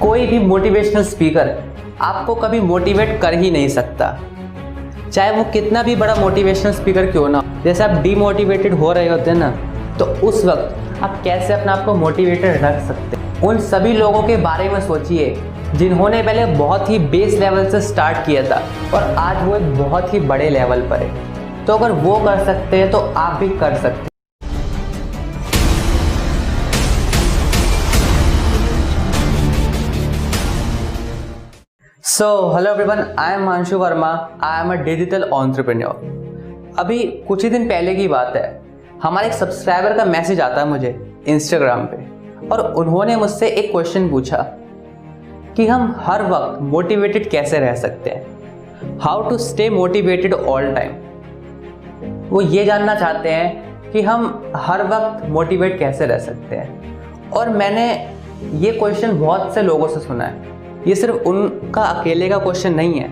कोई भी motivational speaker आपको कभी मोटिवेट कर ही नहीं सकता, चाहे वो कितना भी बड़ा मोटिवेशनल स्पीकर क्यों ना हो। जैसे आप डीमोटिवेटेड हो रहे होते हैं ना, तो उस वक्त आप कैसे अपने आप को मोटिवेटेड रख सकते हैं। उन सभी लोगों के बारे में सोचिए जिन्होंने पहले बहुत ही बेस लेवल से स्टार्ट किया था और आज वो एक बहुत ही बड़े लेवल पर है। तो अगर वो कर सकते हैं तो आप भी कर सकते हैं। So, hello everyone, I am Manshu Verma. I am a digital entrepreneur. अभी कुछ ही दिन पहले की बात है, हमारे एक सब्सक्राइबर का मैसेज आता है मुझे इंस्टाग्राम पे और उन्होंने मुझसे एक क्वेश्चन पूछा कि हम हर वक्त मोटिवेटेड कैसे रह सकते हैं, how to stay motivated all time. वो ये जानना चाहते हैं कि हम हर वक्त मोटिवेट कैसे रह सकते हैं। और मैंने ये क्वेश्चन बहुत से लोगों से सुना है, ये सिर्फ उनका अकेले का क्वेश्चन नहीं है,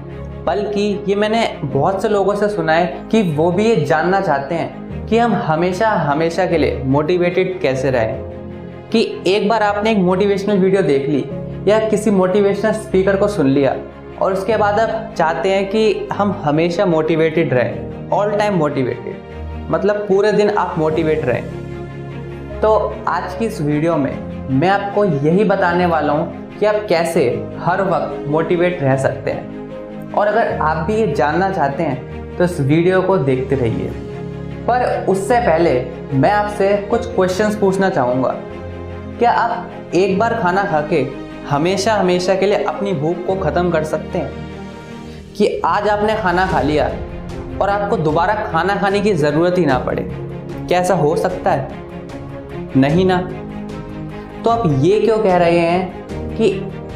बल्कि ये मैंने बहुत से लोगों से सुना है कि वो भी ये जानना चाहते हैं कि हम हमेशा हमेशा के लिए मोटिवेटेड कैसे रहें। कि एक बार आपने एक मोटिवेशनल वीडियो देख ली या किसी मोटिवेशनल स्पीकर को सुन लिया और उसके बाद आप चाहते हैं कि हम हमेशा मोटिवेटेड रहें, ऑल टाइम मोटिवेटेड, मतलब पूरे दिन आप मोटिवेट रहें। तो आज की इस वीडियो में मैं आपको यही बताने वाला हूँ कि आप कैसे हर वक्त मोटिवेट रह सकते हैं। और अगर आप भी ये जानना चाहते हैं तो इस वीडियो को देखते रहिए। पर उससे पहले मैं आपसे कुछ क्वेश्चंस पूछना चाहूँगा। क्या आप एक बार खाना खा के हमेशा हमेशा के लिए अपनी भूख को ख़त्म कर सकते हैं? कि आज आपने खाना खा लिया और आपको दोबारा खाना खाने की ज़रूरत ही ना पड़े, क्या ऐसा हो सकता है? नहीं ना। तो आप ये क्यों कह रहे हैं कि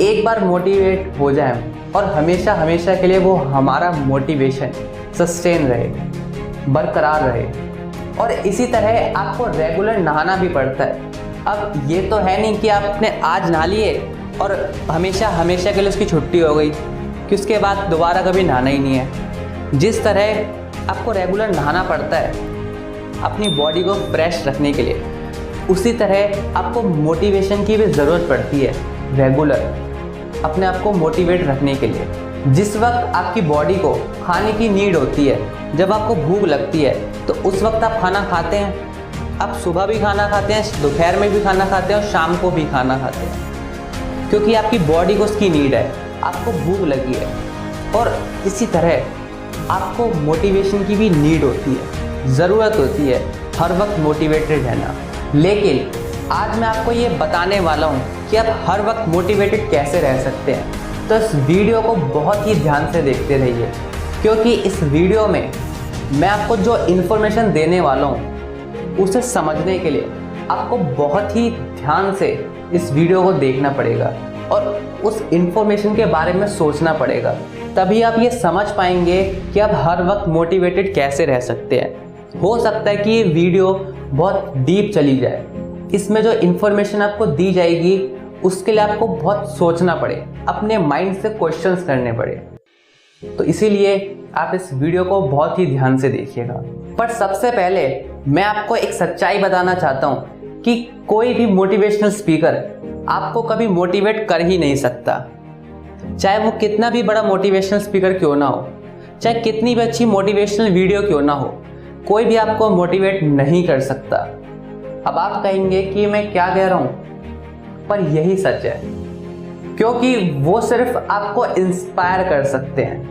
एक बार मोटिवेट हो जाए और हमेशा हमेशा के लिए वो हमारा मोटिवेशन सस्टेन रहे, बरकरार रहे। और इसी तरह आपको रेगुलर नहाना भी पड़ता है। अब ये तो है नहीं कि आपने आज नहा लिए और हमेशा हमेशा के लिए उसकी छुट्टी हो गई कि उसके बाद दोबारा कभी नहाना ही नहीं है। जिस तरह आपको रेगुलर नहाना पड़ता है अपनी बॉडी को फ्रेश रखने के लिए, उसी तरह आपको मोटिवेशन की भी ज़रूरत पड़ती है रेगुलर अपने आप को मोटिवेट रखने के लिए। जिस वक्त आपकी बॉडी को खाने की नीड होती है, जब आपको भूख लगती है, तो उस वक्त आप खाना खाते हैं। आप सुबह भी खाना खाते हैं, दोपहर में भी खाना खाते हैं और शाम को भी खाना खाते हैं, क्योंकि आपकी बॉडी को उसकी नीड है, आपको भूख लगी है। और इसी तरह आपको मोटिवेशन की भी नीड होती है, ज़रूरत होती है हर वक्त मोटिवेटेड रहना। लेकिन आज मैं आपको ये बताने वाला हूँ कि आप हर वक्त मोटिवेटेड कैसे रह सकते हैं। तो इस वीडियो को बहुत ही ध्यान से देखते रहिए, क्योंकि इस वीडियो में मैं आपको जो इन्फॉर्मेशन देने वाला हूँ उसे समझने के लिए आपको बहुत ही ध्यान से इस वीडियो को देखना पड़ेगा और उस इन्फॉर्मेशन के बारे में सोचना पड़ेगा। तभी आप ये समझ पाएंगे कि आप हर वक्त मोटिवेटेड कैसे रह सकते हैं। हो सकता है कि ये वीडियो बहुत डीप चली जाए, इसमें जो इन्फॉर्मेशन आपको दी जाएगी उसके लिए आपको बहुत सोचना पड़े, अपने माइंड से क्वेश्चंस करने पड़े। तो इसीलिए आप इस वीडियो को बहुत ही ध्यान से देखिएगा। पर सबसे पहले मैं आपको एक सच्चाई बताना चाहता हूँ कि कोई भी मोटिवेशनल स्पीकर आपको कभी मोटिवेट कर ही नहीं सकता, चाहे वो कितना भी बड़ा मोटिवेशनल स्पीकर क्यों ना हो, चाहे कितनी भी अच्छी मोटिवेशनल वीडियो क्यों ना हो, कोई भी आपको मोटिवेट नहीं कर सकता। अब आप कहेंगे कि मैं क्या कह रहा हूँ, पर यही सच है, क्योंकि वो सिर्फ आपको इंस्पायर कर सकते हैं।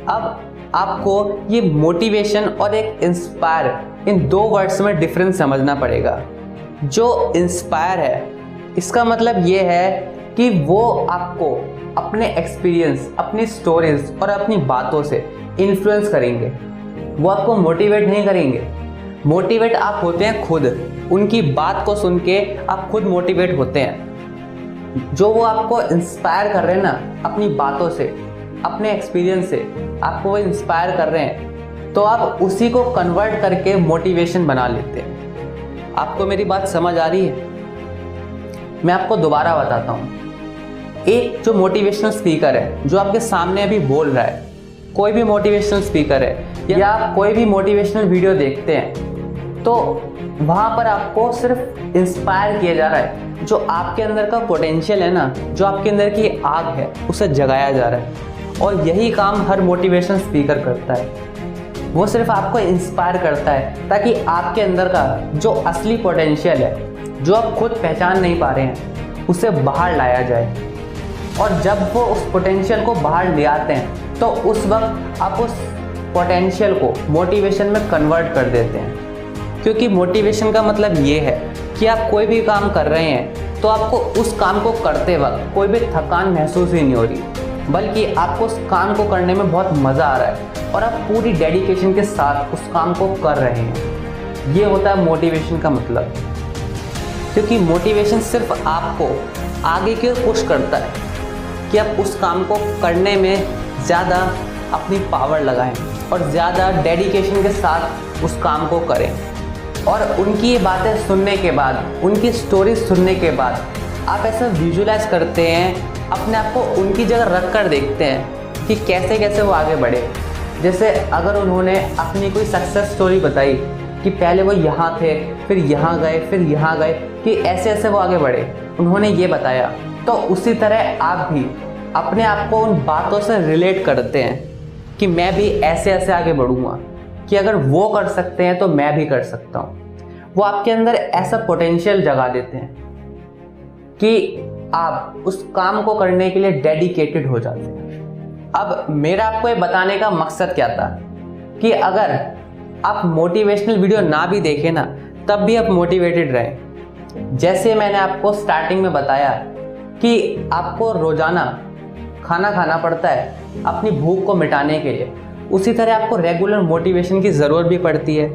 अब आपको ये मोटिवेशन और एक इंस्पायर, इन दो वर्ड्स में डिफरेंस समझना पड़ेगा। जो इंस्पायर है, इसका मतलब ये है कि वो आपको अपने एक्सपीरियंस, अपनी स्टोरीज और अपनी बातों से इन्फ्लुएंस करेंगे, वो आपको मोटिवेट नहीं करेंगे। मोटिवेट आप होते हैं खुद, उनकी बात को सुन के आप खुद मोटिवेट होते हैं। जो वो आपको इंस्पायर कर रहे हैं ना, अपनी बातों से, अपने एक्सपीरियंस से आपको वो इंस्पायर कर रहे हैं, तो आप उसी को कन्वर्ट करके मोटिवेशन बना लेते हैं। आपको मेरी बात समझ आ रही है? मैं आपको दोबारा बताता हूँ। एक जो मोटिवेशनल स्पीकर है जो आपके सामने अभी बोल रहा है, कोई भी मोटिवेशनल स्पीकर है या आप कोई भी मोटिवेशनल वीडियो देखते हैं, तो वहाँ पर आपको सिर्फ इंस्पायर किया जा रहा है, जो आपके अंदर का पोटेंशियल है ना, जो आपके अंदर की आग है, उसे जगाया जा रहा है। और यही काम हर मोटिवेशन स्पीकर करता है। वो सिर्फ आपको इंस्पायर करता है ताकि आपके अंदर का जो असली पोटेंशियल है, जो आप खुद पहचान नहीं पा रहे हैं, उसे बाहर लाया जाए। और जब वो उस पोटेंशियल को बाहर ले आते हैं तो उस वक्त आप उस पोटेंशियल को मोटिवेशन में कन्वर्ट कर देते हैं। क्योंकि मोटिवेशन का मतलब ये है कि आप कोई भी काम कर रहे हैं तो आपको उस काम को करते वक्त कोई भी थकान महसूस ही नहीं हो रही, बल्कि आपको उस काम को करने में बहुत मज़ा आ रहा है और आप पूरी डेडिकेशन के साथ उस काम को कर रहे हैं। ये होता है मोटिवेशन का मतलब। क्योंकि मोटिवेशन सिर्फ आपको आगे की ओर पुश करता है कि आप उस काम को करने में ज़्यादा अपनी पावर लगाएं और ज़्यादा डेडिकेशन के साथ उस काम को करें। और उनकी ये बातें सुनने के बाद, उनकी स्टोरी सुनने के बाद आप ऐसा विजुलाइज करते हैं, अपने आप को उनकी जगह रख कर देखते हैं कि कैसे कैसे वो आगे बढ़े। जैसे अगर उन्होंने अपनी कोई सक्सेस स्टोरी बताई कि पहले वो यहाँ थे, फिर यहाँ गए, फिर यहाँ गए, कि ऐसे ऐसे वो आगे बढ़े, उन्होंने ये बताया, तो उसी तरह आप भी अपने आप को उन बातों से रिलेट करते हैं कि मैं भी ऐसे ऐसे आगे बढ़ूँगा, कि अगर वो कर सकते हैं तो मैं भी कर सकता हूँ। वो आपके अंदर ऐसा पोटेंशियल जगा देते हैं कि आप उस काम को करने के लिए डेडिकेटेड हो जाते हैं। अब मेरा आपको ये बताने का मकसद क्या था कि अगर आप मोटिवेशनल वीडियो ना भी देखें ना, तब भी आप मोटिवेटेड रहें। जैसे मैंने आपको स्टार्टिंग में बताया कि आपको रोज़ाना खाना खाना पड़ता है अपनी भूख को मिटाने के लिए, उसी तरह आपको रेगुलर मोटिवेशन की ज़रूरत भी पड़ती है।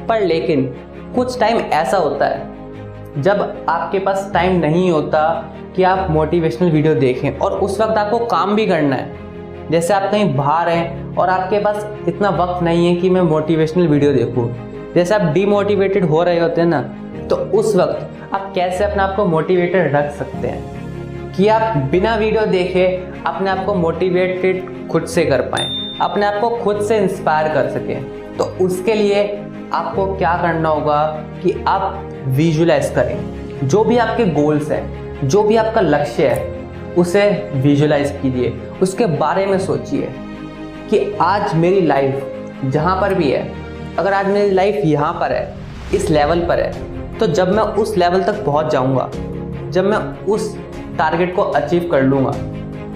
पर लेकिन कुछ टाइम ऐसा होता है जब आपके पास टाइम नहीं होता कि आप मोटिवेशनल वीडियो देखें, और उस वक्त आपको काम भी करना है। जैसे आप कहीं बाहर हैं और आपके पास इतना वक्त नहीं है कि मैं मोटिवेशनल वीडियो देखूं। जैसे आप डीमोटिवेटेड हो रहे होते हैं ना, तो उस वक्त आप कैसे अपने आप को मोटिवेटेड रख सकते हैं कि आप बिना वीडियो देखे अपने आप को मोटिवेटेड खुद से कर पाएँ, अपने आप को खुद से इंस्पायर कर सकें। तो उसके लिए आपको क्या करना होगा कि आप विजुलाइज करें। जो भी आपके गोल्स हैं, जो भी आपका लक्ष्य है, उसे विजुलाइज कीजिए, उसके बारे में सोचिए कि आज मेरी लाइफ जहाँ पर भी है, अगर आज मेरी लाइफ यहाँ पर है, इस लेवल पर है, तो जब मैं उस लेवल तक पहुँच जाऊँगा, जब मैं उस टारगेट को अचीव कर लूँगा,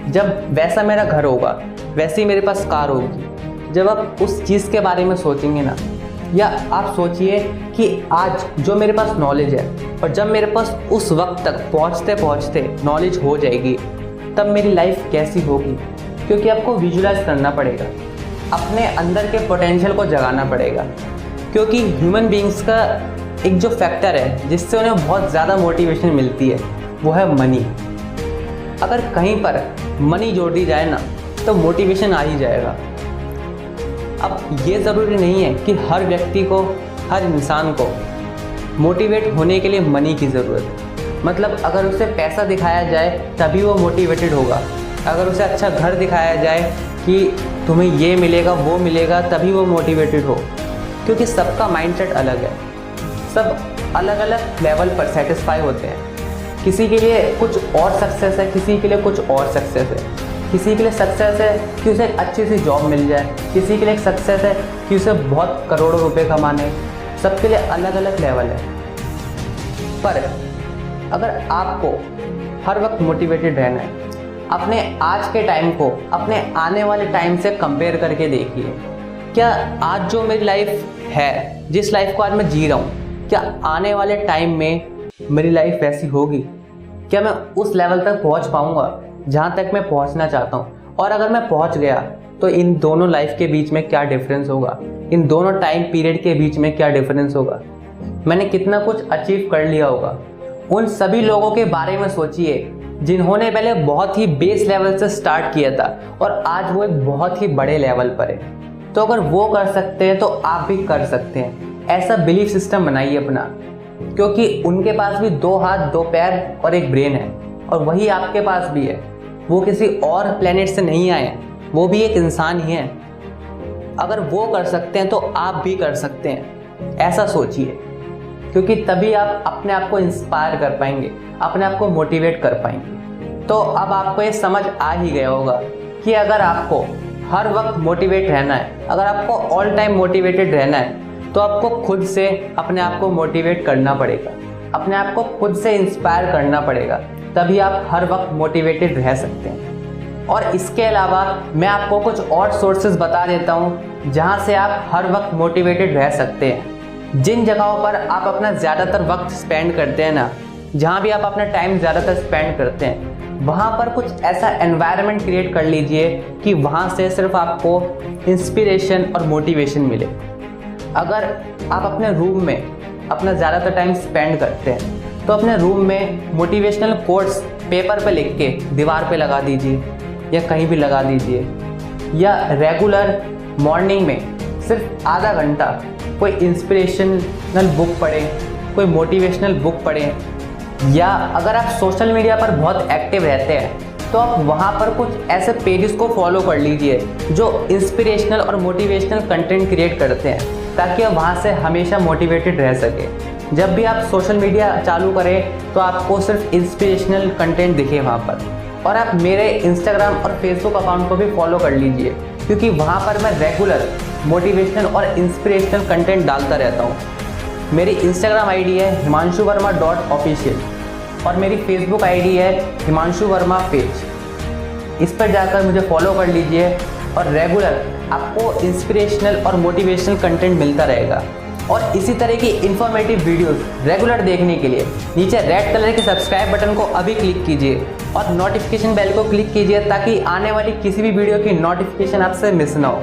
जब वैसा मेरा घर होगा, वैसे ही मेरे पास कार होगी, जब आप उस चीज़ के बारे में सोचेंगे ना, या आप सोचिए कि आज जो मेरे पास नॉलेज है, और जब मेरे पास उस वक्त तक पहुंचते पहुंचते नॉलेज हो जाएगी, तब मेरी लाइफ कैसी होगी। क्योंकि आपको विजुलाइज करना पड़ेगा, अपने अंदर के पोटेंशियल को जगाना पड़ेगा। क्योंकि ह्यूमन बीइंग्स का एक जो फैक्टर है जिससे उन्हें बहुत ज़्यादा मोटिवेशन मिलती है, वो है मनी। अगर कहीं पर मनी जोड़ दी जाए ना, तो मोटिवेशन आ ही जाएगा। अब ये ज़रूरी नहीं है कि हर व्यक्ति को, हर इंसान को मोटिवेट होने के लिए मनी की ज़रूरत है। मतलब अगर उसे पैसा दिखाया जाए तभी वो मोटिवेटेड होगा, अगर उसे अच्छा घर दिखाया जाए कि तुम्हें ये मिलेगा वो मिलेगा, तभी वो मोटिवेटेड हो। क्योंकि सबका माइंडसेट अलग है, सब अलग अलग लेवल पर सेटिस्फाई होते हैं। किसी के लिए कुछ और सक्सेस है, किसी के लिए कुछ और सक्सेस है। किसी के लिए सक्सेस है कि उसे एक अच्छी सी जॉब मिल जाए, किसी के लिए एक सक्सेस है कि उसे बहुत करोड़ों रुपए कमाने। सबके लिए अलग अलग लेवल है। पर अगर आपको हर वक्त मोटिवेटेड रहना है, अपने आज के टाइम को अपने आने वाले टाइम से कंपेयर करके देखिए, क्या आज जो मेरी लाइफ है, जिस लाइफ को आज मैं जी रहा हूँ, क्या आने वाले टाइम में मेरी लाइफ वैसी होगी? क्या मैं उस लेवल तक पहुँच पाऊँगा जहाँ तक मैं पहुँचना चाहता हूँ? और अगर मैं पहुँच गया तो इन दोनों लाइफ के बीच में क्या डिफरेंस होगा, इन दोनों टाइम पीरियड के बीच में क्या डिफरेंस होगा, मैंने कितना कुछ अचीव कर लिया होगा। उन सभी लोगों के बारे में सोचिए जिन्होंने पहले बहुत ही बेस लेवल से स्टार्ट किया था और आज वो एक बहुत ही बड़े लेवल पर है। तो अगर वो कर सकते हैं तो आप भी कर सकते हैं। ऐसा बिलीफ सिस्टम बनाइए अपना, क्योंकि उनके पास भी 2 हाथ 2 पैर और एक ब्रेन है, और वही आपके पास भी है। वो किसी और प्लेनेट से नहीं आए, वो भी एक इंसान ही है। अगर वो कर सकते हैं तो आप भी कर सकते हैं, ऐसा सोचिए। क्योंकि तभी आप अपने आप को इंस्पायर कर पाएंगे, अपने आप को मोटिवेट कर पाएंगे। तो अब आपको ये समझ आ ही गया होगा कि अगर आपको हर वक्त मोटिवेट रहना है, अगर आपको ऑल टाइम मोटिवेटेड रहना है, तो आपको खुद से अपने आप को मोटिवेट करना पड़ेगा, अपने आप को खुद से इंस्पायर करना पड़ेगा, तभी आप हर वक्त मोटिवेटेड रह सकते हैं। और इसके अलावा मैं आपको कुछ और सोर्सेज बता देता हूँ जहाँ से आप हर वक्त मोटिवेटेड रह सकते हैं। जिन जगहों पर आप अपना ज़्यादातर वक्त स्पेंड करते हैं ना, जहाँ भी आप अपना टाइम ज़्यादातर स्पेंड करते हैं, वहाँ पर कुछ ऐसा एनवायरनमेंट क्रिएट कर लीजिए कि वहाँ से सिर्फ आपको इंस्पिरेशन और मोटिवेशन मिले। अगर आप अपने रूम में अपना ज़्यादातर टाइम स्पेंड करते हैं तो अपने रूम में मोटिवेशनल कोट्स पेपर पे लिख के दीवार पे लगा दीजिए या कहीं भी लगा दीजिए, या रेगुलर मॉर्निंग में सिर्फ आधा घंटा कोई इंस्पिरेशनल बुक पढ़ें, कोई मोटिवेशनल बुक पढ़ें। या अगर आप सोशल मीडिया पर बहुत एक्टिव रहते हैं तो आप वहाँ पर कुछ ऐसे पेजेस को फॉलो कर लीजिए जो इंस्पिरेशनल और मोटिवेशनल कंटेंट क्रिएट करते हैं, ताकि आप वहाँ से हमेशा मोटिवेटेड रह सके। जब भी आप सोशल मीडिया चालू करें तो आपको सिर्फ इंस्पिरेशनल कंटेंट दिखे वहाँ पर। और आप मेरे इंस्टाग्राम और फेसबुक अकाउंट को भी फॉलो कर लीजिए, क्योंकि वहाँ पर मैं रेगुलर मोटिवेशनल और इंस्पिरेशनल कंटेंट डालता रहता हूँ। मेरी इंस्टाग्राम आईडी है himanshuvarma.official और मेरी फेसबुक आईडी है हिमांशु वर्मा पेज। इस पर जाकर मुझे फॉलो कर लीजिए और रेगुलर आपको इंस्पिरेशनल और मोटिवेशनल कंटेंट मिलता रहेगा। और इसी तरह की इन्फॉर्मेटिव वीडियोस रेगुलर देखने के लिए नीचे रेड कलर के सब्सक्राइब बटन को अभी क्लिक कीजिए और नोटिफिकेशन बेल को क्लिक कीजिए, ताकि आने वाली किसी भी वीडियो की नोटिफिकेशन आपसे मिस ना हो।